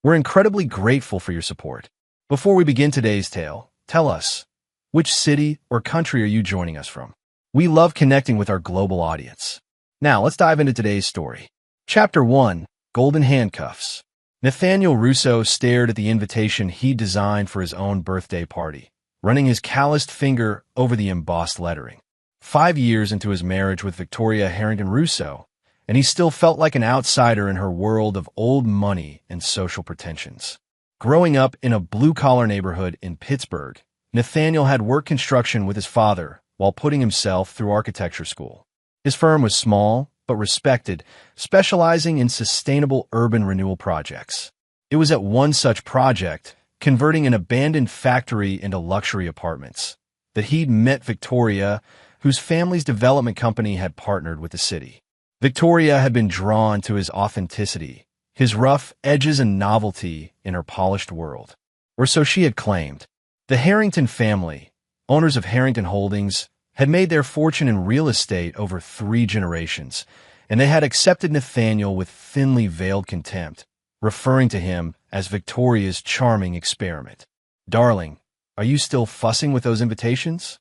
We're incredibly grateful for your support. Before we begin today's tale, tell us, which city or country are you joining us from? We love connecting with our global audience. Now, let's dive into today's story. Chapter 1, Golden Handcuffs. Nathaniel Russo stared at the invitation he designed for his own birthday party, running his calloused finger over the embossed lettering. 5 years into his marriage with Victoria Harrington Russo, and he still felt like an outsider in her world of old money and social pretensions. Growing up in a blue-collar neighborhood in Pittsburgh, Nathaniel had worked construction with his father while putting himself through architecture school. His firm was small but respected, specializing in sustainable urban renewal projects. It was at one such project, converting an abandoned factory into luxury apartments, that he'd met Victoria, whose family's development company had partnered with the city. Victoria had been drawn to his authenticity, his rough edges and novelty in her polished world. Or so she had claimed. The Harrington family, owners of Harrington Holdings, had made their fortune in real estate over 3 generations, and they had accepted Nathaniel with thinly veiled contempt, referring to him as Victoria's charming experiment. "Darling, are you still fussing with those invitations?"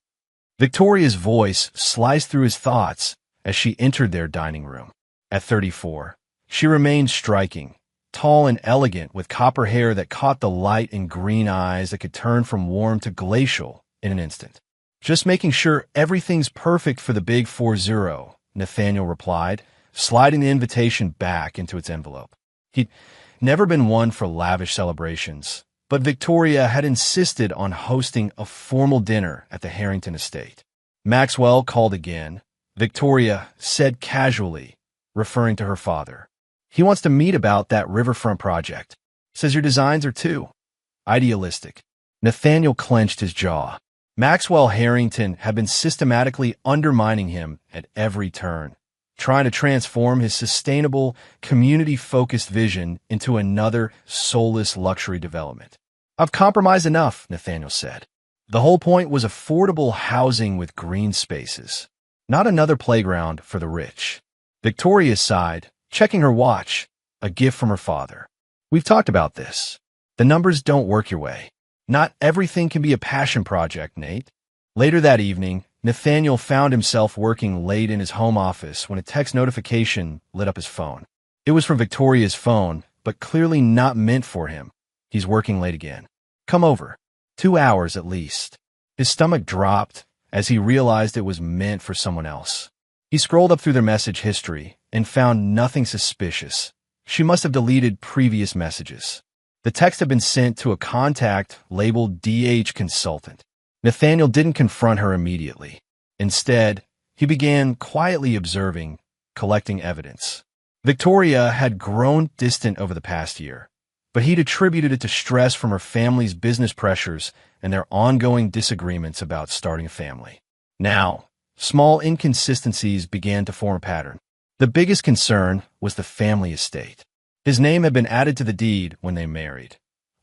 Victoria's voice sliced through his thoughts as she entered their dining room. At 34, she remained striking, tall and elegant with copper hair that caught the light and green eyes that could turn from warm to glacial in an instant. "Just making sure everything's perfect for the big 4-0, Nathaniel replied, sliding the invitation back into its envelope. He'd never been one for lavish celebrations, but Victoria had insisted on hosting a formal dinner at the Harrington estate. Maxwell called again. Victoria said casually, referring to her father. "He wants to meet about that riverfront project. Says your designs are too idealistic." Nathaniel clenched his jaw. Maxwell Harrington had been systematically undermining him at every turn, trying to transform his sustainable, community-focused vision into another soulless luxury development. "I've compromised enough," Nathaniel said. The whole point was affordable housing with green spaces, not another playground for the rich. Victoria sighed, checking her watch, a gift from her father. "We've talked about this. The numbers don't work your way. Not everything can be a passion project, Nate." Later that evening, Nathaniel found himself working late in his home office when a text notification lit up his phone. It was from Victoria's phone, but clearly not meant for him. "He's working late again. Come over. 2 hours at least." His stomach dropped as he realized it was meant for someone else. He scrolled up through their message history and found nothing suspicious. She must have deleted previous messages. The text had been sent to a contact labeled DH Consultant. Nathaniel didn't confront her immediately. Instead, he began quietly observing, collecting evidence. Victoria had grown distant over the past year, but he'd attributed it to stress from her family's business pressures and their ongoing disagreements about starting a family. Now, small inconsistencies began to form a pattern. The biggest concern was the family estate. His name had been added to the deed when they married,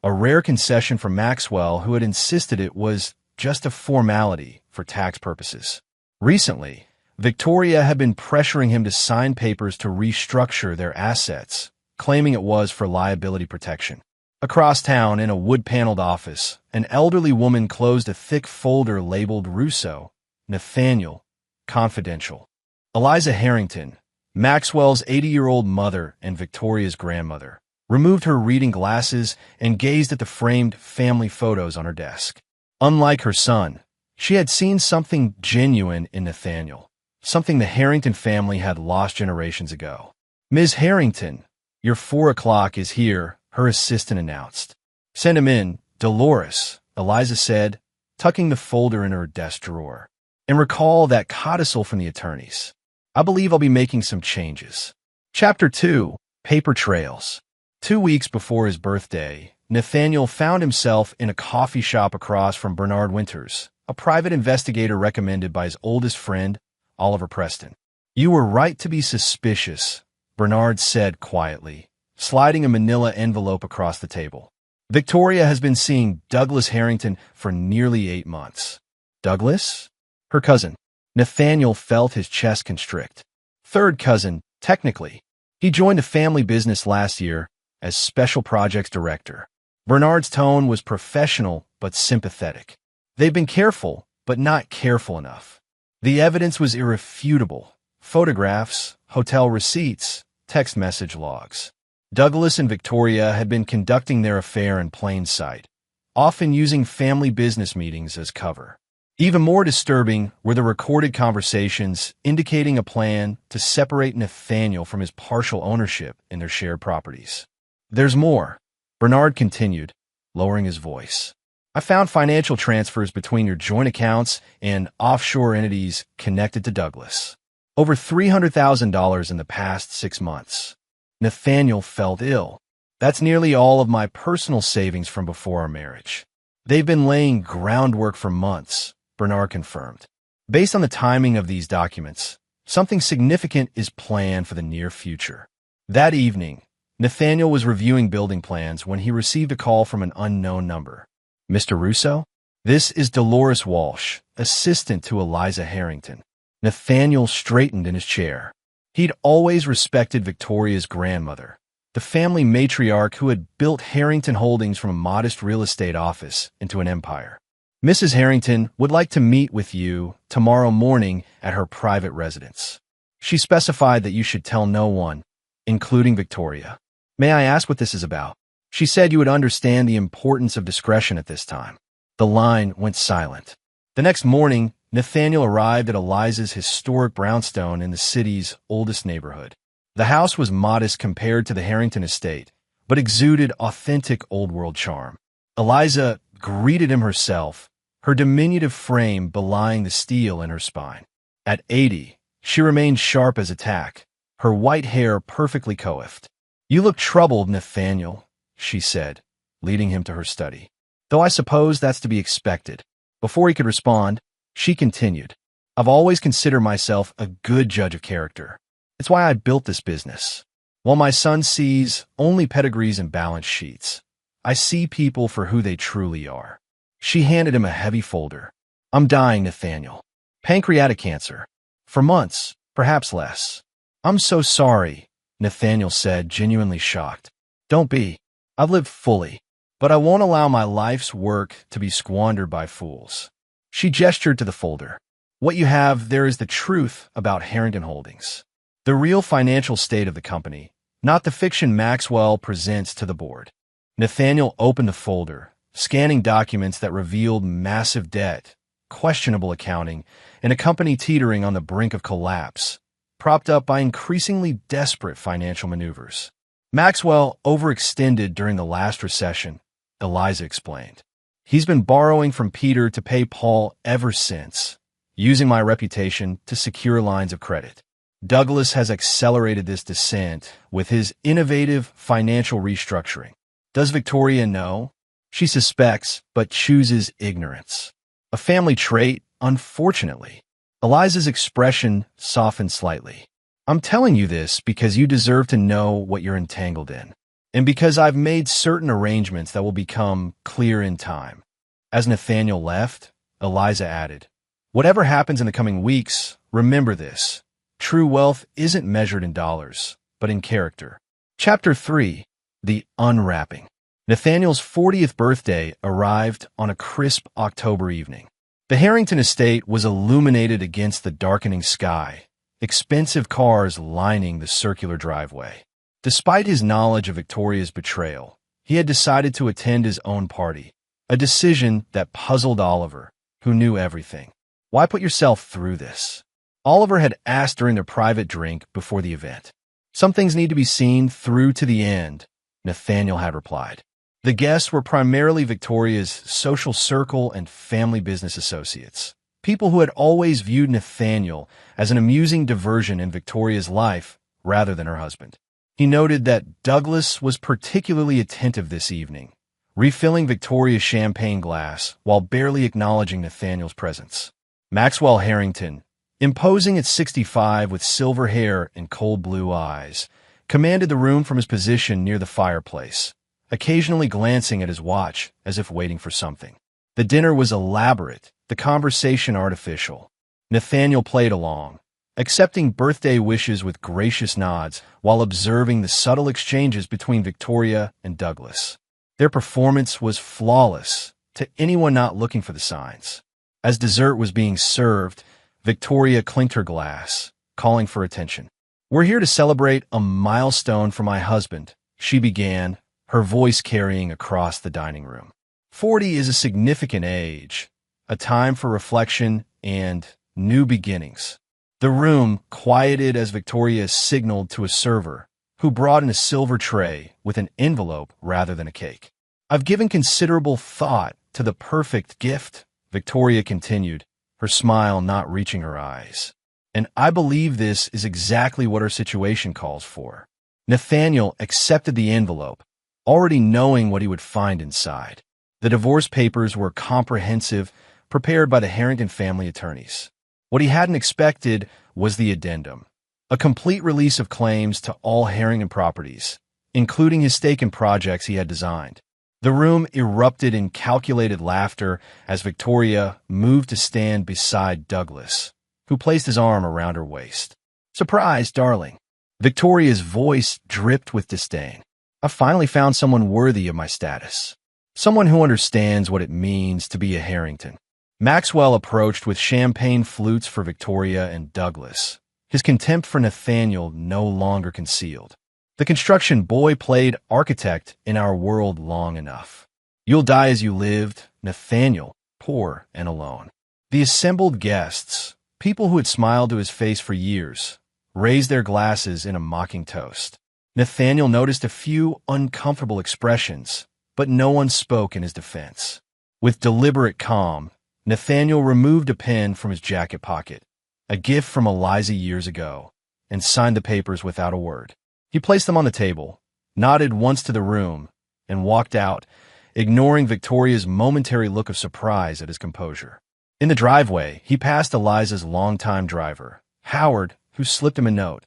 a rare concession from Maxwell, who had insisted it was just a formality for tax purposes. Recently, Victoria had been pressuring him to sign papers to restructure their assets, claiming it was for liability protection. Across town, in a wood-paneled office, an elderly woman closed a thick folder labeled Russo, Nathaniel, Confidential. Eliza Harrington, Maxwell's 80-year-old mother and Victoria's grandmother, removed her reading glasses and gazed at the framed family photos on her desk. Unlike her son, she had seen something genuine in Nathaniel, something the Harrington family had lost generations ago. "Ms. Harrington, your 4 o'clock is here," her assistant announced. "Send him in, Dolores," Eliza said, tucking the folder in her desk drawer. "And recall that codicil from the attorneys. I believe I'll be making some changes." Chapter 2, Paper Trails. 2 weeks before his birthday, Nathaniel found himself in a coffee shop across from Bernard Winters, a private investigator recommended by his oldest friend, Oliver Preston. "You were right to be suspicious," Bernard said quietly, sliding a manila envelope across the table. "Victoria has been seeing Douglas Harrington for nearly 8 months." "Douglas?" "Her cousin." Nathaniel felt his chest constrict. "Third cousin, technically. He joined the family business last year, as Special Projects Director. Bernard's tone was professional but sympathetic. They've been careful, but not careful enough. The evidence was irrefutable. Photographs, hotel receipts, text message logs. Douglas and Victoria had been conducting their affair in plain sight, often using family business meetings as cover. Even more disturbing were the recorded conversations indicating a plan to separate Nathaniel from his partial ownership in their shared properties. There's more, Bernard continued, lowering his voice. I found financial transfers between your joint accounts and offshore entities connected to Douglas. Over $300,000 in the past 6 months. Nathaniel felt ill. That's nearly all of my personal savings from before our marriage. They've been laying groundwork for months, Bernard confirmed. Based on the timing of these documents, something significant is planned for the near future. That evening, Nathaniel was reviewing building plans when he received a call from an unknown number. Mr. Russo? This is Dolores Walsh, assistant to Eliza Harrington. Nathaniel straightened in his chair. He'd always respected Victoria's grandmother, the family matriarch who had built Harrington Holdings from a modest real estate office into an empire. Mrs. Harrington would like to meet with you tomorrow morning at her private residence. She specified that you should tell no one, including Victoria. May I ask what this is about? She said you would understand the importance of discretion at this time. The line went silent. The next morning, Nathaniel arrived at Eliza's historic brownstone in the city's oldest neighborhood. The house was modest compared to the Harrington estate, but exuded authentic old-world charm. Eliza greeted him herself, her diminutive frame belying the steel in her spine. At 80, she remained sharp as a tack, her white hair perfectly coiffed. You look troubled, Nathaniel, she said, leading him to her study. Though I suppose that's to be expected. Before he could respond, she continued, I've always considered myself a good judge of character. It's why I built this business. While my son sees only pedigrees and balance sheets, I see people for who they truly are. She handed him a heavy folder. I'm dying, Nathaniel. Pancreatic cancer. For months, perhaps less. I'm so sorry, Nathaniel said, genuinely shocked. Don't be. I've lived fully, but I won't allow my life's work to be squandered by fools. She gestured to the folder. What you have there is the truth about Harrington Holdings. The real financial state of the company, not the fiction Maxwell presents to the board. Nathaniel opened the folder, scanning documents that revealed massive debt, questionable accounting, and a company teetering on the brink of collapse, propped up by increasingly desperate financial maneuvers. Maxwell overextended during the last recession, Eliza explained. He's been borrowing from Peter to pay Paul ever since, using my reputation to secure lines of credit. Douglas has accelerated this descent with his innovative financial restructuring. Does Victoria know? She suspects, but chooses ignorance. A family trait, unfortunately. Eliza's expression softened slightly. I'm telling you this because you deserve to know what you're entangled in, and because I've made certain arrangements that will become clear in time. As Nathaniel left, Eliza added, Whatever happens in the coming weeks, remember this. True wealth isn't measured in dollars, but in character. Chapter 3. The Unwrapping. Nathaniel's 40th birthday arrived on a crisp October evening. The Harrington estate was illuminated against the darkening sky, expensive cars lining the circular driveway. Despite his knowledge of Victoria's betrayal, he had decided to attend his own party, a decision that puzzled Oliver, who knew everything. Why put yourself through this? Oliver had asked during their private drink before the event. Some things need to be seen through to the end, Nathaniel had replied. The guests were primarily Victoria's social circle and family business associates, people who had always viewed Nathaniel as an amusing diversion in Victoria's life rather than her husband. He noted that Douglas was particularly attentive this evening, refilling Victoria's champagne glass while barely acknowledging Nathaniel's presence. Maxwell Harrington, imposing at 65 with silver hair and cold blue eyes, commanded the room from his position near the fireplace, occasionally glancing at his watch as if waiting for something. The dinner was elaborate, the conversation artificial. Nathaniel played along, accepting birthday wishes with gracious nods while observing the subtle exchanges between Victoria and Douglas. Their performance was flawless to anyone not looking for the signs. As dessert was being served, Victoria clinked her glass, calling for attention. "We're here to celebrate a milestone for my husband," she began, her voice carrying across the dining room. 40 is a significant age, a time for reflection and new beginnings. The room quieted as Victoria signaled to a server, who brought in a silver tray with an envelope rather than a cake. "I've given considerable thought to the perfect gift," Victoria continued, her smile not reaching her eyes. "And I believe this is exactly what our situation calls for." Nathaniel accepted the envelope, already knowing what he would find inside. The divorce papers were comprehensive, prepared by the Harrington family attorneys. What he hadn't expected was the addendum, a complete release of claims to all Harrington properties, including his stake in projects he had designed. The room erupted in calculated laughter as Victoria moved to stand beside Douglas, who placed his arm around her waist. "Surprise, darling." Victoria's voice dripped with disdain. "I finally found someone worthy of my status. Someone who understands what it means to be a Harrington." Maxwell approached with champagne flutes for Victoria and Douglas, his contempt for Nathaniel no longer concealed. "The construction boy played architect in our world long enough. You'll die as you lived, Nathaniel, poor and alone." The assembled guests, people who had smiled to his face for years, raised their glasses in a mocking toast. Nathaniel noticed a few uncomfortable expressions, but no one spoke in his defense. With deliberate calm, Nathaniel removed a pen from his jacket pocket, a gift from Eliza years ago, and signed the papers without a word. He placed them on the table, nodded once to the room, and walked out, ignoring Victoria's momentary look of surprise at his composure. In the driveway, he passed Eliza's longtime driver, Howard, who slipped him a note.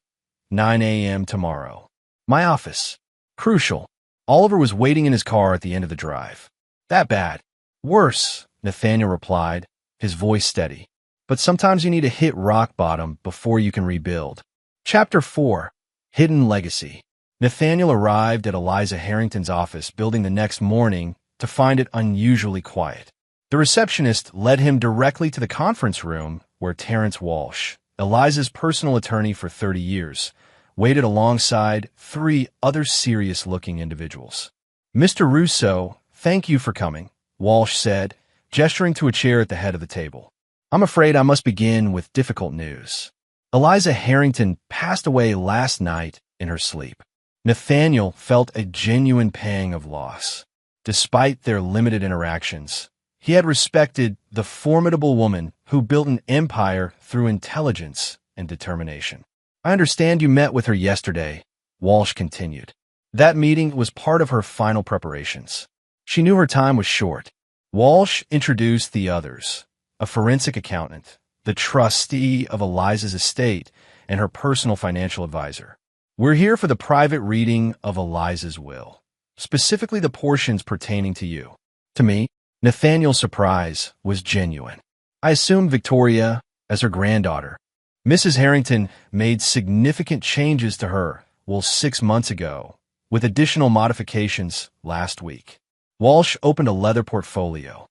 9 a.m. tomorrow. My office. Crucial. Oliver was waiting in his car at the end of the drive. "That bad?" "Worse," Nathaniel replied, his voice steady. "But sometimes you need to hit rock bottom before you can rebuild." Chapter 4. Hidden Legacy. Nathaniel arrived at Eliza Harrington's office building the next morning to find it unusually quiet. The receptionist led him directly to the conference room where Terrence Walsh, Eliza's personal attorney for 30 years, waited alongside 3 other serious-looking individuals. "Mr. Russo, thank you for coming," Walsh said, gesturing to a chair at the head of the table. "I'm afraid I must begin with difficult news. Eliza Harrington passed away last night in her sleep." Nathaniel felt a genuine pang of loss. Despite their limited interactions, he had respected the formidable woman who built an empire through intelligence and determination. "I understand you met with her yesterday," Walsh continued. "That meeting was part of her final preparations. She knew her time was short." Walsh introduced the others, a forensic accountant, the trustee of Eliza's estate, and her personal financial advisor. "We're here for the private reading of Eliza's will, specifically the portions pertaining to you." To me, Nathaniel's surprise was genuine. I assumed Victoria as her granddaughter. Mrs. Harrington made significant changes to her will 6 months ago, with additional modifications last week. Walsh opened a leather portfolio.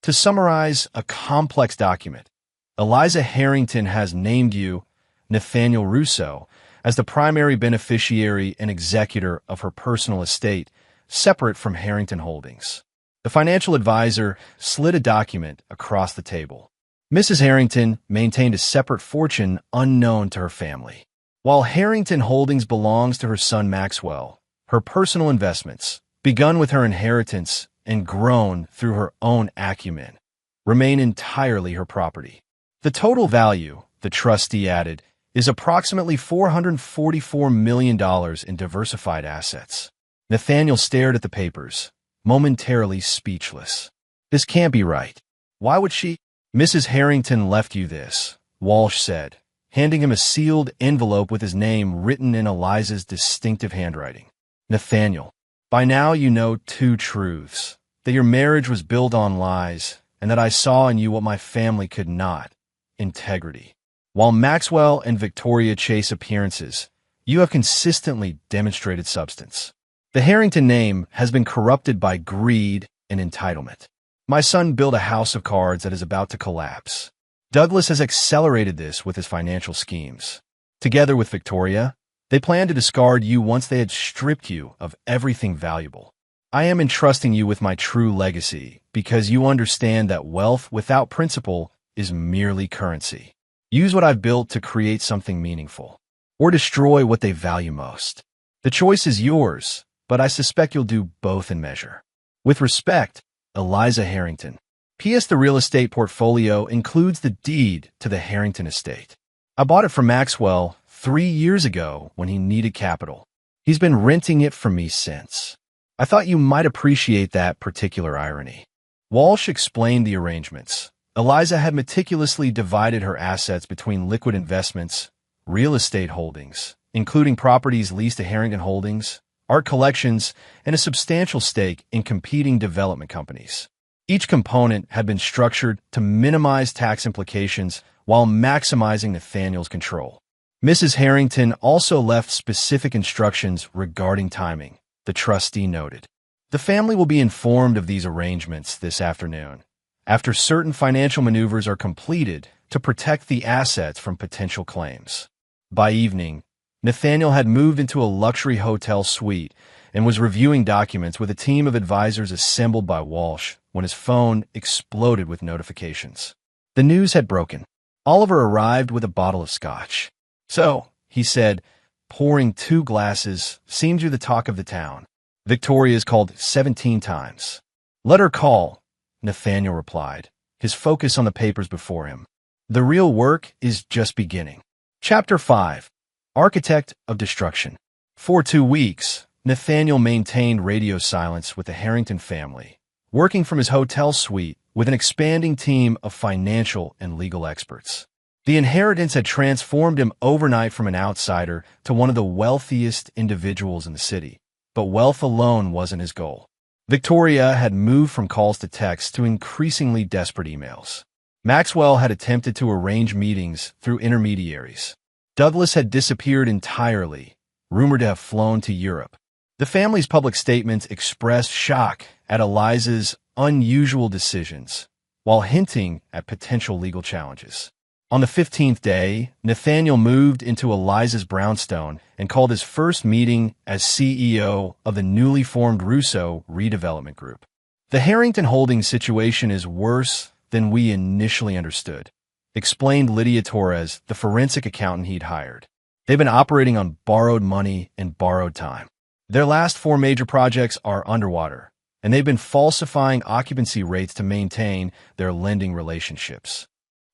To summarize a complex document, Eliza Harrington has named you, Nathaniel Russo, as the primary beneficiary and executor of her personal estate, separate from Harrington Holdings. The financial advisor slid a document across the table. Mrs. Harrington maintained a separate fortune unknown to her family. While Harrington Holdings belongs to her son Maxwell, her personal investments, begun with her inheritance and grown through her own acumen, remain entirely her property. The total value, the trustee added, is approximately $444 million in diversified assets. Nathaniel stared at the papers, momentarily speechless. "This can't be right. Why would she?" "Mrs. Harrington left you this," Walsh said, handing him a sealed envelope with his name written in Eliza's distinctive handwriting. "Nathaniel, by now you know 2 truths, that your marriage was built on lies, and that I saw in you what my family could not: integrity." While Maxwell and Victoria chase appearances, you have consistently demonstrated substance. The Harrington name has been corrupted by greed and entitlement. My son built a house of cards that is about to collapse. Douglas has accelerated this with his financial schemes. Together with Victoria, they plan to discard you once they had stripped you of everything valuable. I am entrusting you with my true legacy because you understand that wealth without principle is merely currency. Use what I've built to create something meaningful, or destroy what they value most. The choice is yours, but I suspect you'll do both in measure. With respect, Eliza Harrington. P.S. The real estate portfolio includes the deed to the Harrington estate. I bought it from Maxwell 3 years ago when he needed capital. He's been renting it from me since. I thought you might appreciate that particular irony. Walsh explained the arrangements. Eliza had meticulously divided her assets between liquid investments, real estate holdings, including properties leased to Harrington Holdings, art collections, and a substantial stake in competing development companies. Each component had been structured to minimize tax implications while maximizing Nathaniel's control. Mrs. Harrington also left specific instructions regarding timing, the trustee noted. The family will be informed of these arrangements this afternoon, after certain financial maneuvers are completed to protect the assets from potential claims. By evening, Nathaniel had moved into a luxury hotel suite and was reviewing documents with a team of advisors assembled by Walsh when his phone exploded with notifications. The news had broken. Oliver arrived with a bottle of scotch. "So," he said, pouring 2 glasses, "seems you're the talk of the town. Victoria's called 17 times." "Let her call," Nathaniel replied, his focus on the papers before him. The real work is just beginning. Chapter 5. Architect of Destruction. For 2 weeks, Nathaniel maintained radio silence with the Harrington family, working from his hotel suite with an expanding team of financial and legal experts. The inheritance had transformed him overnight from an outsider to one of the wealthiest individuals in the city, but wealth alone wasn't his goal. Victoria had moved from calls to texts to increasingly desperate emails. Maxwell had attempted to arrange meetings through intermediaries. Douglas had disappeared entirely, rumored to have flown to Europe. The family's public statements expressed shock at Eliza's unusual decisions, while hinting at potential legal challenges. On the 15th day, Nathaniel moved into Eliza's brownstone and called his first meeting as CEO of the newly formed Russo Redevelopment Group. "The Harrington Holdings situation is worse than we initially understood," explained Lydia Torres, the forensic accountant he'd hired. "They've been operating on borrowed money and borrowed time. Their last 4 major projects are underwater, and they've been falsifying occupancy rates to maintain their lending relationships."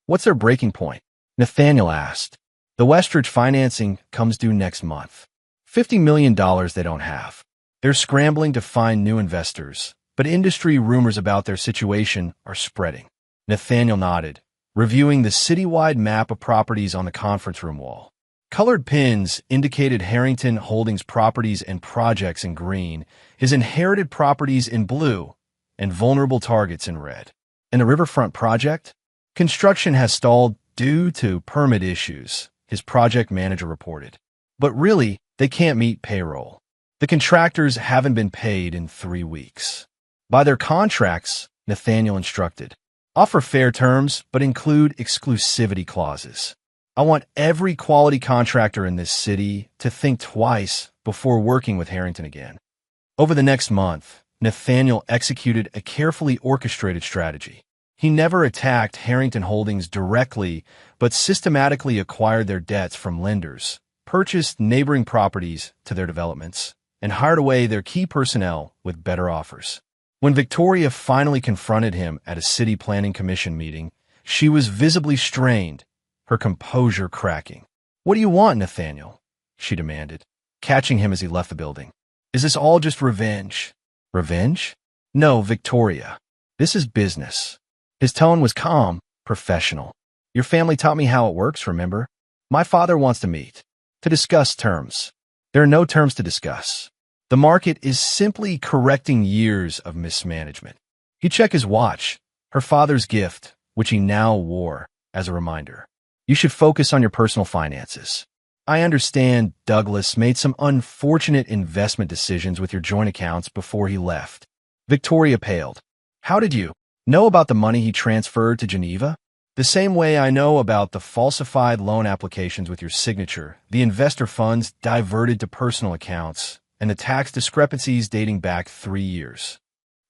"What's their breaking point?" Nathaniel asked. "The Westridge financing comes due next month. $50 million they don't have. They're scrambling to find new investors, but industry rumors about their situation are spreading." Nathaniel nodded, reviewing the citywide map of properties on the conference room wall. Colored pins indicated Harrington Holdings properties and projects in green, his inherited properties in blue, and vulnerable targets in red. "And the Riverfront project? Construction has stalled due to permit issues," his project manager reported. "But really, they can't meet payroll. The contractors haven't been paid in 3 weeks." "By their contracts," Nathaniel instructed, "offer fair terms, but include exclusivity clauses. I want every quality contractor in this city to think twice before working with Harrington again." Over the next month, Nathaniel executed a carefully orchestrated strategy. He never attacked Harrington Holdings directly, but systematically acquired their debts from lenders, purchased neighboring properties to their developments, and hired away their key personnel with better offers. When Victoria finally confronted him at a city planning commission meeting, she was visibly strained, her composure cracking. "What do you want, Nathaniel?" she demanded, catching him as he left the building. "Is this all just revenge?" "Revenge? No, Victoria. This is business." His tone was calm, professional. "Your family taught me how it works, remember? My father wants to meet, to discuss terms. There are no terms to discuss. The market is simply correcting years of mismanagement." He checked his watch, her father's gift, which he now wore as a reminder. You should focus on your personal finances. I understand Douglas made some unfortunate investment decisions with your joint accounts before he left. Victoria paled. How did you know about the money he transferred to Geneva? The same way I know about the falsified loan applications with your signature, the investor funds diverted to personal accounts, and the tax discrepancies dating back 3 years.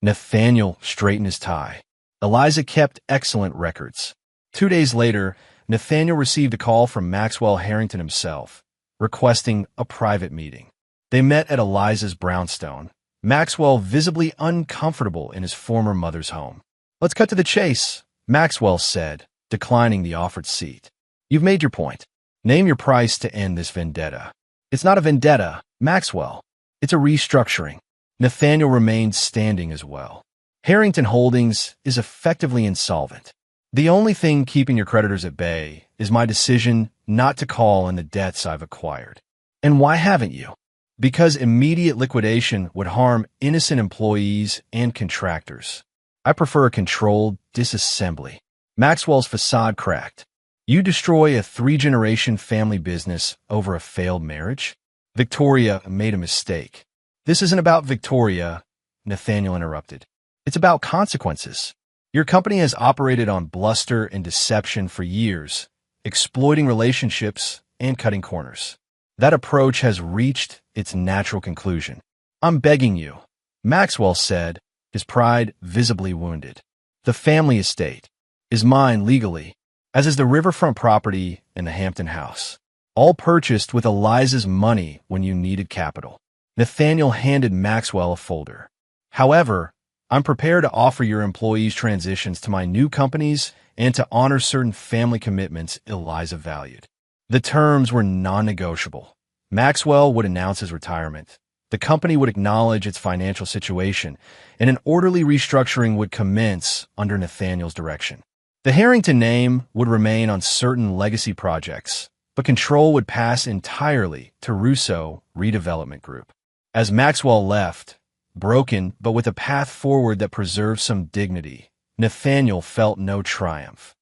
Nathaniel straightened his tie. Eliza kept excellent records. 2 days later, Nathaniel received a call from Maxwell Harrington himself, requesting a private meeting. They met at Eliza's brownstone, Maxwell visibly uncomfortable in his former mother's home. Let's cut to the chase, Maxwell said, declining the offered seat. You've made your point. Name your price to end this vendetta. It's not a vendetta, Maxwell. It's a restructuring. Nathaniel remained standing as well. Harrington Holdings is effectively insolvent. The only thing keeping your creditors at bay is my decision not to call on the debts I've acquired. And why haven't you? Because immediate liquidation would harm innocent employees and contractors. I prefer a controlled disassembly. Maxwell's facade cracked. You destroy a 3-generation family business over a failed marriage? Victoria made a mistake. This isn't about Victoria, Nathaniel interrupted. It's about consequences. Your company has operated on bluster and deception for years, exploiting relationships and cutting corners. That approach has reached its natural conclusion. I'm begging you, Maxwell said, his pride visibly wounded. The family estate is mine legally, as is the riverfront property and the Hampton house, all purchased with Eliza's money when you needed capital. Nathaniel handed Maxwell a folder. However, I'm prepared to offer your employees transitions to my new companies and to honor certain family commitments Eliza valued. The terms were non-negotiable. Maxwell would announce his retirement. The company would acknowledge its financial situation, and an orderly restructuring would commence under Nathaniel's direction. The Harrington name would remain on certain legacy projects, but control would pass entirely to Russo Redevelopment Group. As Maxwell left, broken but with a path forward that preserved some dignity, Nathaniel felt no triumph,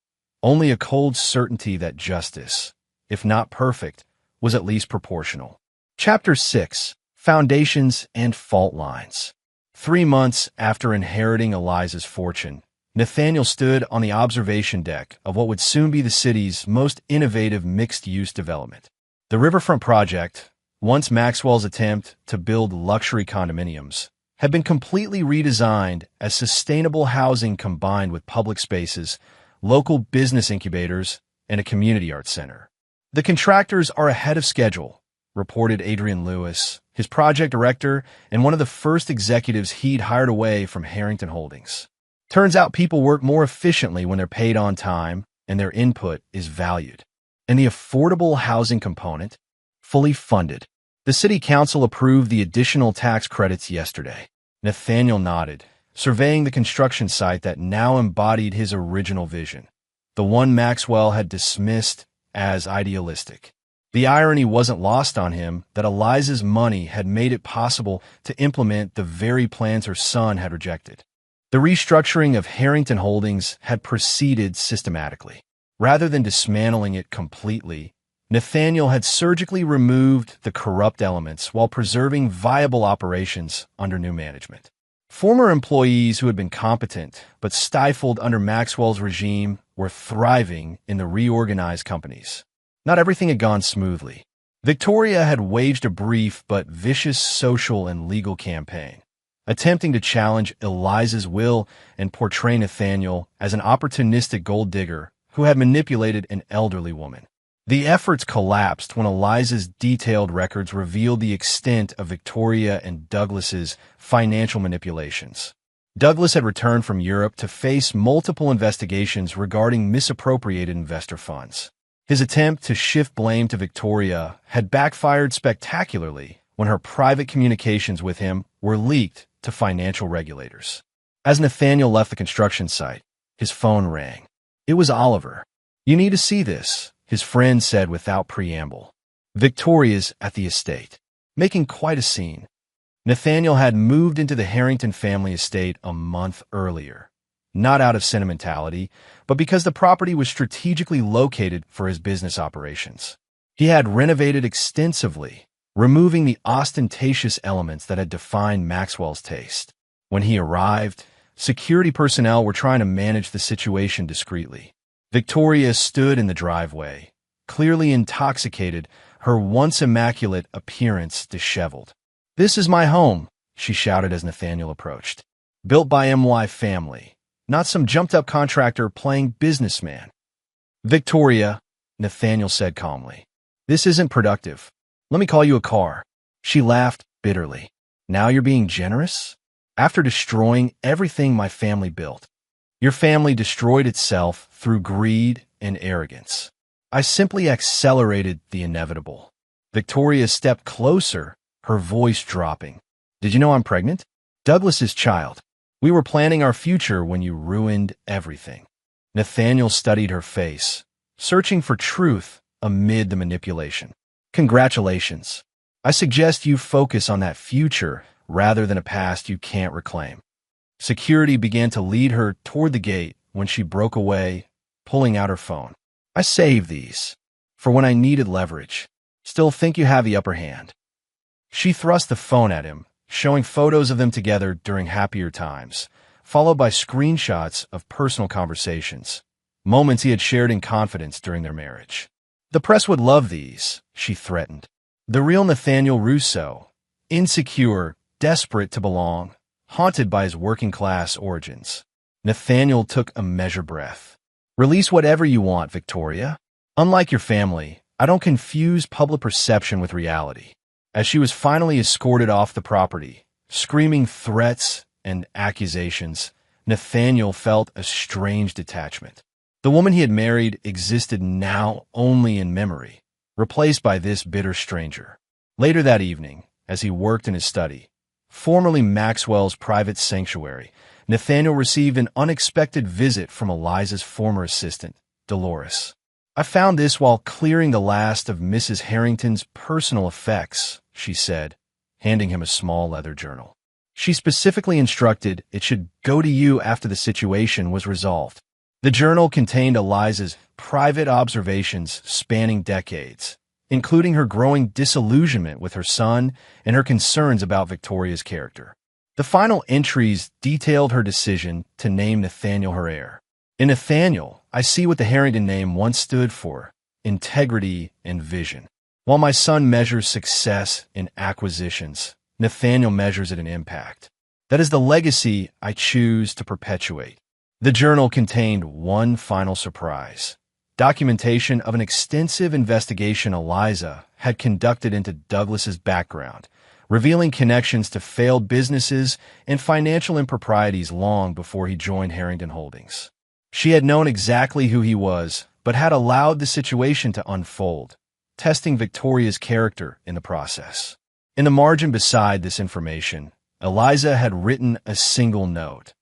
only a cold certainty that justice, if not perfect, was at least proportional. Chapter 6: Foundations and Fault Lines. 3 months after inheriting Eliza's fortune, Nathaniel stood on the observation deck of what would soon be the city's most innovative mixed-use development. The Riverfront Project, once Maxwell's attempt to build luxury condominiums, had been completely redesigned as sustainable housing combined with public spaces, local business incubators, and a community arts center. The contractors are ahead of schedule, reported Adrian Lewis, his project director and one of the first executives he'd hired away from Harrington Holdings. Turns out people work more efficiently when they're paid on time and their input is valued. And the affordable housing component, fully funded. The city council approved the additional tax credits yesterday. Nathaniel nodded, surveying the construction site that now embodied his original vision, the one Maxwell had dismissed as idealistic. The irony wasn't lost on him that Eliza's money had made it possible to implement the very plans her son had rejected. The restructuring of Harrington Holdings had proceeded systematically. Rather than dismantling it completely, Nathaniel had surgically removed the corrupt elements while preserving viable operations under new management. Former employees who had been competent but stifled under Maxwell's regime were thriving in the reorganized companies. Not everything had gone smoothly. Victoria had waged a brief but vicious social and legal campaign, attempting to challenge Eliza's will and portray Nathaniel as an opportunistic gold digger who had manipulated an elderly woman. The efforts collapsed when Eliza's detailed records revealed the extent of Victoria and Douglas's financial manipulations. Douglas had returned from Europe to face multiple investigations regarding misappropriated investor funds. His attempt to shift blame to Victoria had backfired spectacularly when her private communications with him were leaked to financial regulators. As Nathaniel left the construction site, his phone rang. It was Oliver. "You need to see this," his friend said without preamble. "Victoria's at the estate, making quite a scene." Nathaniel had moved into the Harrington family estate a month earlier. not out of sentimentality, but because the property was strategically located for his business operations. He had renovated extensively, removing the ostentatious elements that had defined Maxwell's taste. When he arrived, security personnel were trying to manage the situation discreetly. Victoria stood in the driveway, clearly intoxicated, her once immaculate appearance disheveled. "This is my home," she shouted as Nathaniel approached. "Built by MY family, not some jumped-up contractor playing businessman." "Victoria," Nathaniel said calmly, "this isn't productive. Let me call you a car." She laughed bitterly. "Now you're being generous? After destroying everything my family built. Your family destroyed itself through greed and arrogance. I simply accelerated the inevitable." Victoria stepped closer, her voice dropping. "Did you know I'm pregnant? Douglas's child. We were planning our future when you ruined everything." Nathaniel studied her face, searching for truth amid the manipulation. "Congratulations. I suggest you focus on that future rather than a past you can't reclaim." Security began to lead her toward the gate when she broke away, pulling out her phone. "I saved these for when I needed leverage. Still think you have the upper hand." She thrust the phone at him, showing photos of them together during happier times, followed by screenshots of personal conversations, moments he had shared in confidence during their marriage. "The press would love these," she threatened. The real Nathaniel Russo, insecure, desperate to belong, haunted by his working-class origins. Nathaniel took a measured breath. "Release whatever you want, Victoria. Unlike your family, I don't confuse public perception with reality." As she was finally escorted off the property, screaming threats and accusations, Nathaniel felt a strange detachment. The woman he had married existed now only in memory, replaced by this bitter stranger. Later that evening, as he worked in his study, formerly Maxwell's private sanctuary, Nathaniel received an unexpected visit from Eliza's former assistant, Dolores. "I found this while clearing the last of Mrs. Harrington's personal effects," she said, handing him a small leather journal. "She specifically instructed it should go to you after the situation was resolved." The journal contained Eliza's private observations spanning decades, including her growing disillusionment with her son and her concerns about Victoria's character. The final entries detailed her decision to name Nathaniel her heir. "In Nathaniel, I see what the Harrington name once stood for: integrity and vision. While my son measures success in acquisitions, Nathaniel measures it in impact. That is the legacy I choose to perpetuate." The journal contained one final surprise: documentation of an extensive investigation Eliza had conducted into Douglas's background, revealing connections to failed businesses and financial improprieties long before he joined Harrington Holdings. She had known exactly who he was, but had allowed the situation to unfold, testing Victoria's character in the process. In the margin beside this information, Eliza had written a single note: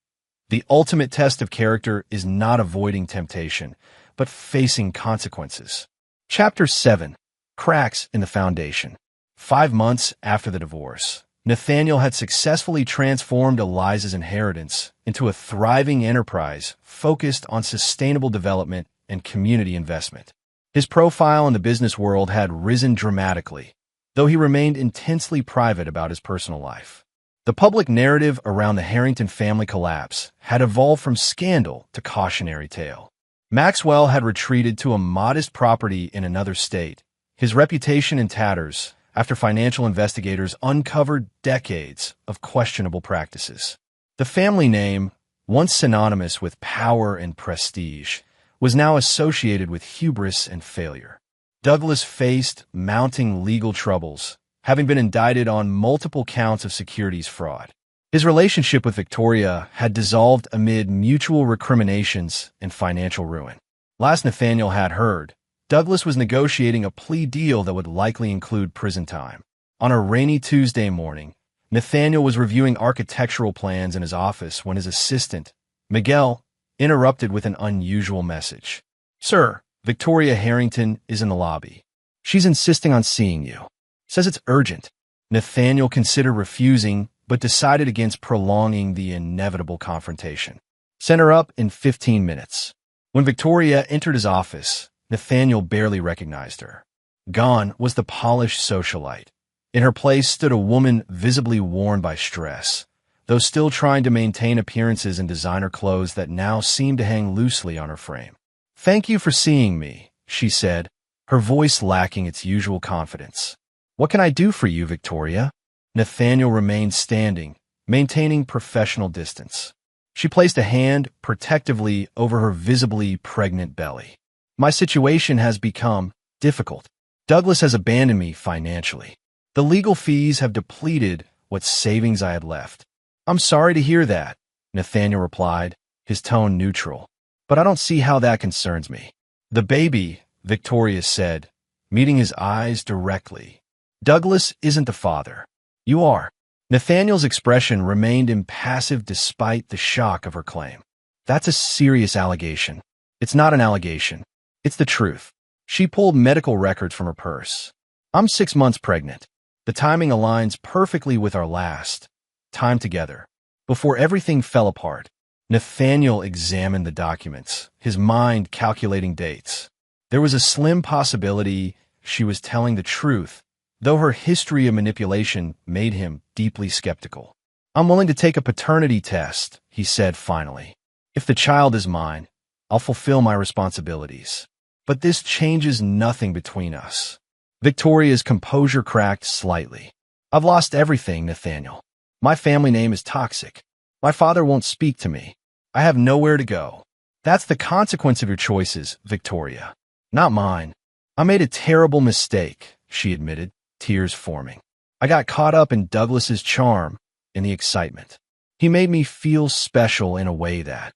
"The ultimate test of character is not avoiding temptation, but facing consequences." Chapter 7. Cracks in the Foundation. 5 months after the divorce, Nathaniel had successfully transformed Eliza's inheritance into a thriving enterprise focused on sustainable development and community investment. His profile in the business world had risen dramatically, though he remained intensely private about his personal life. The public narrative around the Harrington family collapse had evolved from scandal to cautionary tale. Maxwell had retreated to a modest property in another state, his reputation in tatters after financial investigators uncovered decades of questionable practices. The family name, once synonymous with power and prestige, was now associated with hubris and failure. Douglas faced mounting legal troubles, having been indicted on multiple counts of securities fraud. His relationship with Victoria had dissolved amid mutual recriminations and financial ruin. Last Nathaniel had heard, Douglas was negotiating a plea deal that would likely include prison time. On a rainy Tuesday morning, Nathaniel was reviewing architectural plans in his office when his assistant, Miguel, interrupted with an unusual message. "Sir, Victoria Harrington is in the lobby. She's insisting on seeing you. Says it's urgent." Nathaniel considered refusing, but decided against prolonging the inevitable confrontation. Send her up in 15 minutes. When Victoria entered his office, Nathaniel barely recognized her. Gone was the polished socialite. In her place stood a woman visibly worn by stress, though still trying to maintain appearances in designer clothes that now seemed to hang loosely on her frame. "Thank you for seeing me," she said, her voice lacking its usual confidence. "What can I do for you, Victoria?" Nathaniel remained standing, maintaining professional distance. She placed a hand protectively over her visibly pregnant belly. "My situation has become difficult. Douglas has abandoned me financially. The legal fees have depleted what savings I had left." "I'm sorry to hear that," Nathaniel replied, his tone neutral. "But I don't see how that concerns me." "The baby," Victoria said, meeting his eyes directly. "Douglas isn't the father. You are." Nathaniel's expression remained impassive despite the shock of her claim. "That's a serious allegation." "It's not an allegation. It's the truth." She pulled medical records from her purse. "I'm 6 months pregnant. The timing aligns perfectly with our last time together." Before everything fell apart, Nathaniel examined the documents, his mind calculating dates. There was a slim possibility she was telling the truth, though her history of manipulation made him deeply skeptical. "I'm willing to take a paternity test," he said finally. "If the child is mine, I'll fulfill my responsibilities. But this changes nothing between us." Victoria's composure cracked slightly. "I've lost everything, Nathaniel. My family name is toxic. My father won't speak to me. I have nowhere to go." "That's the consequence of your choices, Victoria. Not mine." "I made a terrible mistake," she admitted, tears forming. "I got caught up in Douglas's charm, in the excitement. He made me feel special in a way that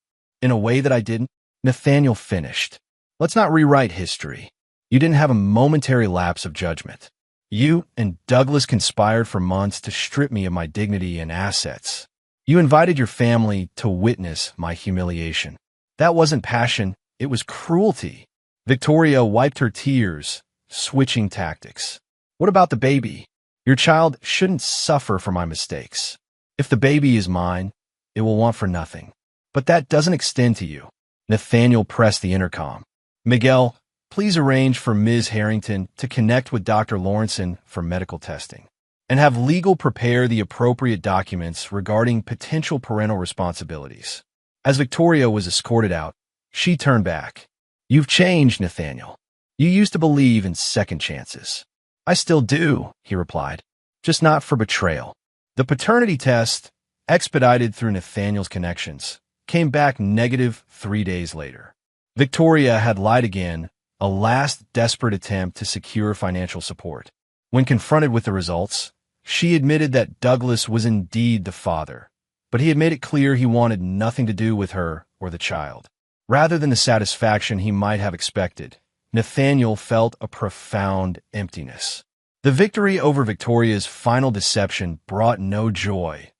I didn't." Nathaniel finished. "Let's not rewrite history. You didn't have a momentary lapse of judgment. You and Douglas conspired for months to strip me of my dignity and assets. You invited your family to witness my humiliation. That wasn't passion, it was cruelty." Victoria wiped her tears, switching tactics. "What about the baby? Your child shouldn't suffer for my mistakes. If the baby is mine, it will want for nothing. But that doesn't extend to you." Nathaniel pressed the intercom. "Miguel, please arrange for Ms. Harrington to connect with Dr. Lawrenson for medical testing, and have legal prepare the appropriate documents regarding potential parental responsibilities." As Victoria was escorted out, she turned back. "You've changed, Nathaniel. You used to believe in second chances." "I still do," he replied, "just not for betrayal." The paternity test, expedited through Nathaniel's connections, came back negative 3 days later. Victoria had lied again, a last desperate attempt to secure financial support. When confronted with the results, she admitted that Douglas was indeed the father, but he had made it clear he wanted nothing to do with her or the child. Rather than the satisfaction he might have expected, Nathaniel felt a profound emptiness. The victory over Victoria's final deception brought no joy,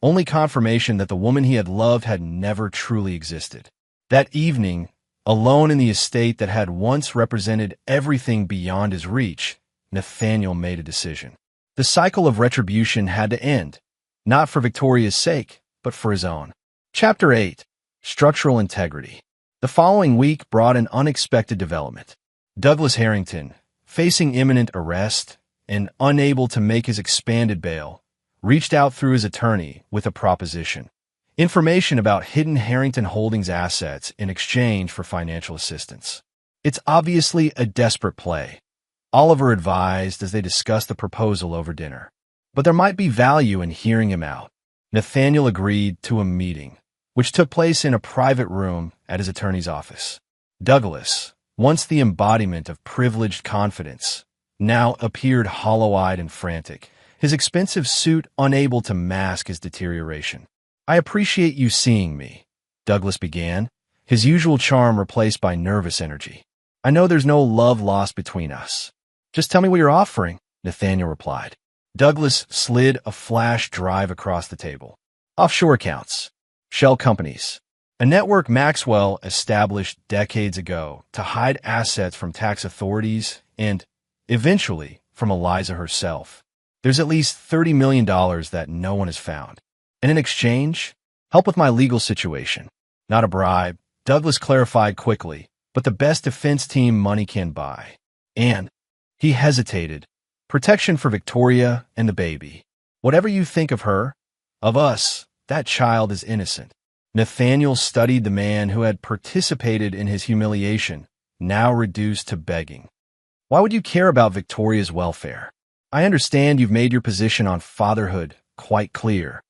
only confirmation that the woman he had loved had never truly existed. That evening, alone in the estate that had once represented everything beyond his reach, Nathaniel made a decision. The cycle of retribution had to end, not for Victoria's sake, but for his own. Chapter 8. Structural Integrity. The following week brought an unexpected development. Douglas Harrington, facing imminent arrest and unable to make his expanded bail, reached out through his attorney with a proposition. Information about hidden Harrington Holdings assets in exchange for financial assistance. It's obviously a desperate play, Oliver advised as they discussed the proposal over dinner. But there might be value in hearing him out. Nathaniel agreed to a meeting, which took place in a private room at his attorney's office. Douglas, once the embodiment of privileged confidence, now appeared hollow-eyed and frantic, his expensive suit unable to mask his deterioration. "I appreciate you seeing me," Douglas began, his usual charm replaced by nervous energy. "I know there's no love lost between us." "Just tell me what you're offering," Nathaniel replied. Douglas slid a flash drive across the table. "Offshore accounts, shell companies, a network Maxwell established decades ago to hide assets from tax authorities and, eventually, from Eliza herself. There's at least $30 million that no one has found. And in exchange, help with my legal situation." Not a bribe, Douglas clarified quickly, but the best defense team money can buy. And he hesitated. Protection for Victoria and the baby. Whatever you think of her, of us, that child is innocent. Nathaniel studied the man who had participated in his humiliation, now reduced to begging. Why would you care about Victoria's welfare? I understand you've made your position on fatherhood quite clear.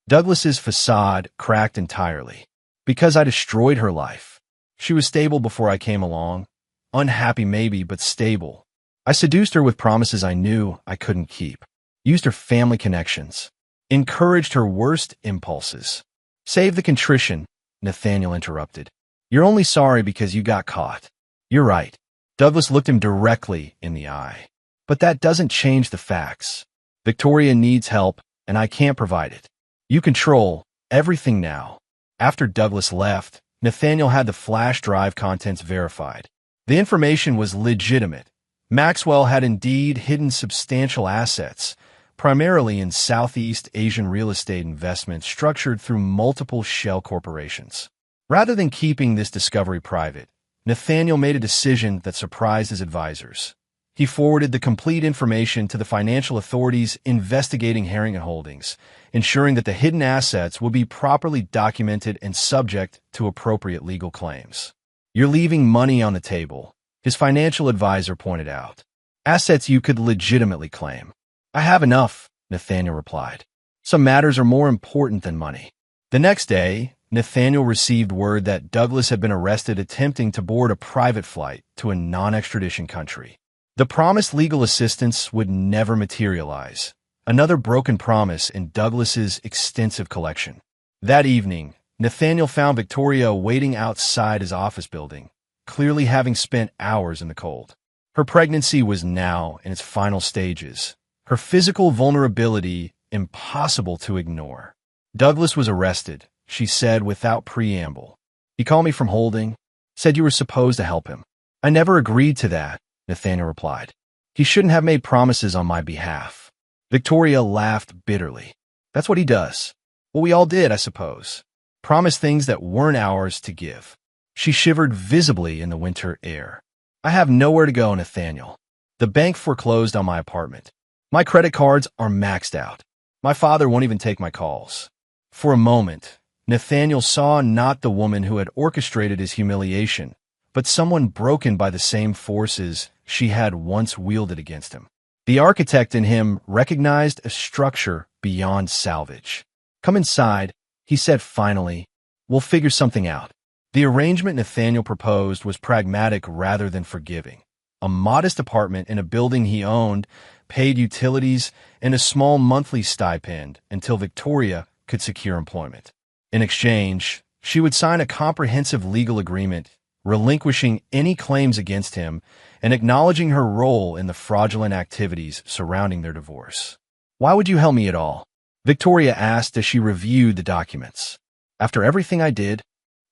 Douglas's facade cracked entirely. Because I destroyed her life. She was stable before I came along. Unhappy maybe, but stable. I seduced her with promises I knew I couldn't keep. Used her family connections. Encouraged her worst impulses. Save the contrition, Nathaniel interrupted. You're only sorry because you got caught. You're right. Douglas looked him directly in the eye. But that doesn't change the facts. Victoria needs help, and I can't provide it. You control everything now. After Douglas left, Nathaniel had the flash drive contents verified. The information was legitimate. Maxwell had indeed hidden substantial assets, primarily in Southeast Asian real estate investments structured through multiple shell corporations. Rather than keeping this discovery private, Nathaniel made a decision that surprised his advisors. He forwarded the complete information to the financial authorities investigating Harrington Holdings, ensuring that the hidden assets would be properly documented and subject to appropriate legal claims. You're leaving money on the table, his financial advisor pointed out. Assets you could legitimately claim. I have enough, Nathaniel replied. Some matters are more important than money. The next day, Nathaniel received word that Douglas had been arrested attempting to board a private flight to a non-extradition country. The promised legal assistance would never materialize, another broken promise in Douglas's extensive collection. That evening, Nathaniel found Victoria waiting outside his office building, clearly having spent hours in the cold. Her pregnancy was now in its final stages, her physical vulnerability impossible to ignore. Douglas was arrested, she said without preamble. He called me from holding, said you were supposed to help him. I never agreed to that, Nathaniel replied. He shouldn't have made promises on my behalf. Victoria laughed bitterly. That's what he does. Well, we all did, I suppose. Promise things that weren't ours to give. She shivered visibly in the winter air. I have nowhere to go, Nathaniel. The bank foreclosed on my apartment. My credit cards are maxed out. My father won't even take my calls. For a moment, Nathaniel saw not the woman who had orchestrated his humiliation, but someone broken by the same forces she had once wielded against him. The architect in him recognized a structure beyond salvage. Come inside, he said finally. We'll figure something out. The arrangement Nathaniel proposed was pragmatic rather than forgiving. A modest apartment in a building he owned, paid utilities, and a small monthly stipend until Victoria could secure employment. In exchange, she would sign a comprehensive legal agreement relinquishing any claims against him and acknowledging her role in the fraudulent activities surrounding their divorce. Why would you help me at all? Victoria asked as she reviewed the documents. After everything I did,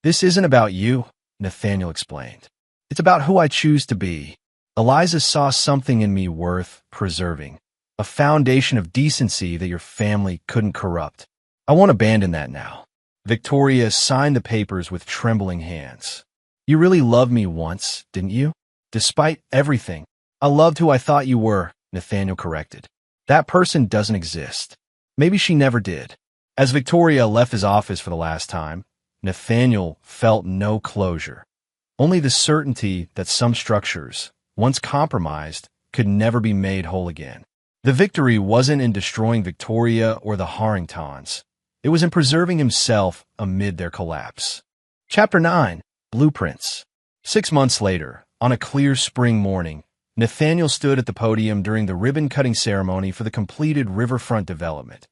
this isn't about you, Nathaniel explained. It's about who I choose to be. Eliza saw something in me worth preserving, a foundation of decency that your family couldn't corrupt. I won't abandon that now. Victoria signed the papers with trembling hands. You really loved me once, didn't you? Despite everything, I loved who I thought you were, Nathaniel corrected. That person doesn't exist. Maybe she never did. As Victoria left his office for the last time, Nathaniel felt no closure, only the certainty that some structures, once compromised, could never be made whole again. The victory wasn't in destroying Victoria or the Harringtons. It was in preserving himself amid their collapse. Chapter 9. Blueprints. 6 months later, on a clear spring morning, Nathaniel stood at the podium during the ribbon-cutting ceremony for the completed riverfront development,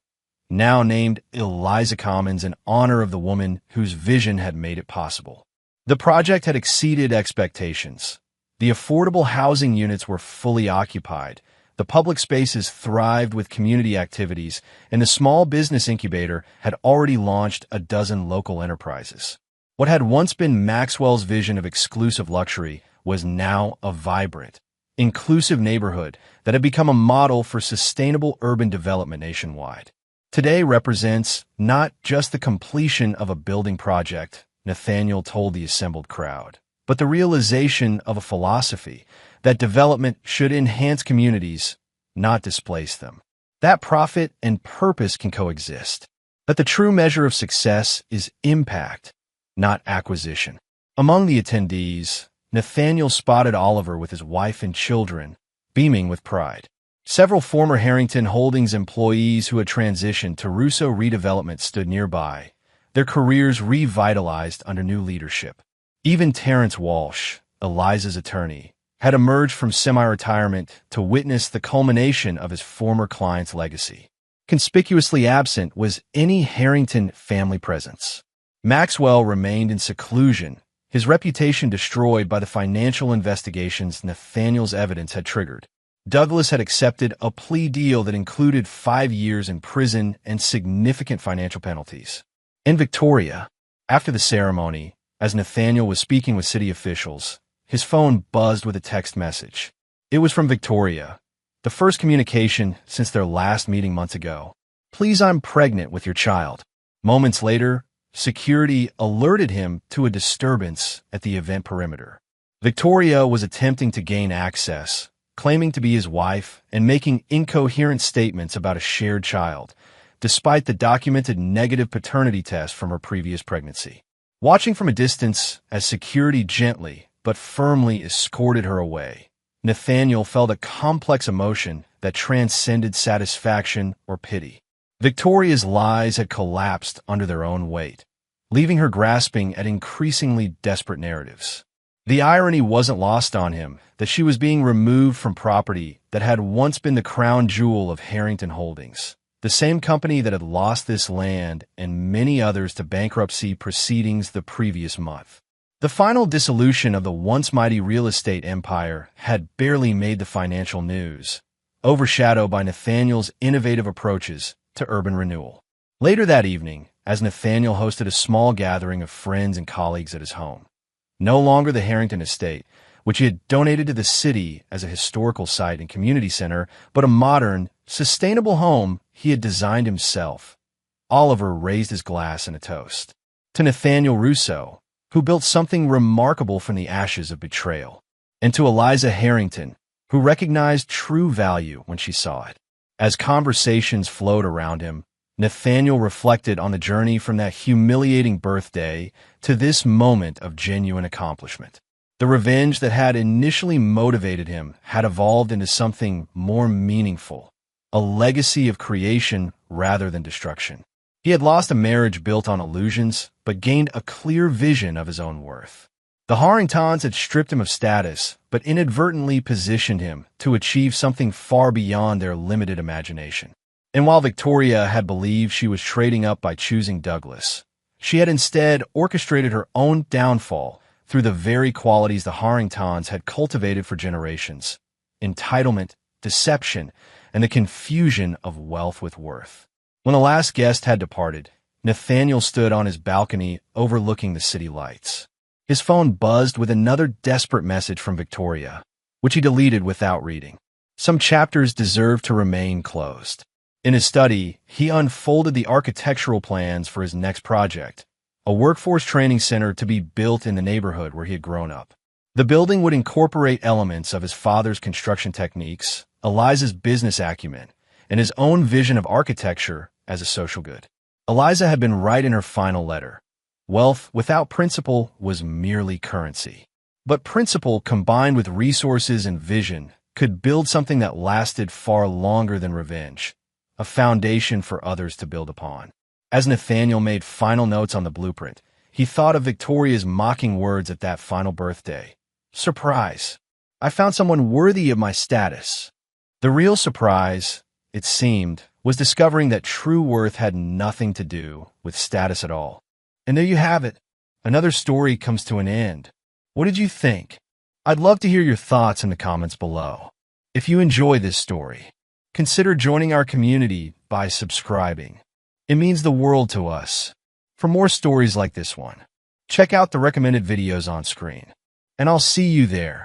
now named Eliza Commons in honor of the woman whose vision had made it possible. The project had exceeded expectations. The affordable housing units were fully occupied, the public spaces thrived with community activities, and the small business incubator had already launched a dozen local enterprises. What had once been Maxwell's vision of exclusive luxury was now a vibrant, inclusive neighborhood that had become a model for sustainable urban development nationwide. Today represents not just the completion of a building project, Nathaniel told the assembled crowd, but the realization of a philosophy that development should enhance communities, not displace them. That profit and purpose can coexist. That the true measure of success is impact, not acquisition. Among the attendees, Nathaniel spotted Oliver with his wife and children, beaming with pride. Several former Harrington Holdings employees who had transitioned to Russo Redevelopment stood nearby, their careers revitalized under new leadership. Even Terrence Walsh, Eliza's attorney, had emerged from semi-retirement to witness the culmination of his former client's legacy. Conspicuously absent was any Harrington family presence. Maxwell remained in seclusion, his reputation destroyed by the financial investigations Nathaniel's evidence had triggered. Douglas had accepted a plea deal that included 5 years in prison and significant financial penalties. In Victoria, after the ceremony, as Nathaniel was speaking with city officials, his phone buzzed with a text message. It was from Victoria, the first communication since their last meeting months ago. "Please, I'm pregnant with your child." Moments later, security alerted him to a disturbance at the event perimeter. Victoria was attempting to gain access, claiming to be his wife and making incoherent statements about a shared child, despite the documented negative paternity test from her previous pregnancy. Watching from a distance as security gently but firmly escorted her away, Nathaniel felt a complex emotion that transcended satisfaction or pity. Victoria's lies had collapsed under their own weight, leaving her grasping at increasingly desperate narratives. The irony wasn't lost on him that she was being removed from property that had once been the crown jewel of Harrington Holdings, the same company that had lost this land and many others to bankruptcy proceedings the previous month. The final dissolution of the once mighty real estate empire had barely made the financial news, overshadowed by Nathaniel's innovative approaches to urban renewal. Later that evening, as Nathaniel hosted a small gathering of friends and colleagues at his home, no longer the Harrington estate, which he had donated to the city as a historical site and community center, but a modern, sustainable home he had designed himself, Oliver raised his glass in a toast to Nathaniel Russo, who built something remarkable from the ashes of betrayal, and to Eliza Harrington, who recognized true value when she saw it. As conversations flowed around him, Nathaniel reflected on the journey from that humiliating birthday to this moment of genuine accomplishment. The revenge that had initially motivated him had evolved into something more meaningful, a legacy of creation rather than destruction. He had lost a marriage built on illusions, but gained a clear vision of his own worth. The Harringtons had stripped him of status, but inadvertently positioned him to achieve something far beyond their limited imagination. And while Victoria had believed she was trading up by choosing Douglas, she had instead orchestrated her own downfall through the very qualities the Harringtons had cultivated for generations: entitlement, deception, and the confusion of wealth with worth. When the last guest had departed, Nathaniel stood on his balcony overlooking the city lights. His phone buzzed with another desperate message from Victoria, which he deleted without reading. Some chapters deserved to remain closed. In his study, he unfolded the architectural plans for his next project, a workforce training center to be built in the neighborhood where he had grown up. The building would incorporate elements of his father's construction techniques, Eliza's business acumen, and his own vision of architecture as a social good. Eliza had been right in her final letter. Wealth without principle was merely currency. But principle combined with resources and vision could build something that lasted far longer than revenge, a foundation for others to build upon. As Nathaniel made final notes on the blueprint, he thought of Victoria's mocking words at that final birthday. "Surprise! I found someone worthy of my status." The real surprise, it seemed, was discovering that true worth had nothing to do with status at all. And there you have it. Another story comes to an end. What did you think? I'd love to hear your thoughts in the comments below. If you enjoy this story, consider joining our community by subscribing. It means the world to us. For more stories like this one, check out the recommended videos on screen. And I'll see you there.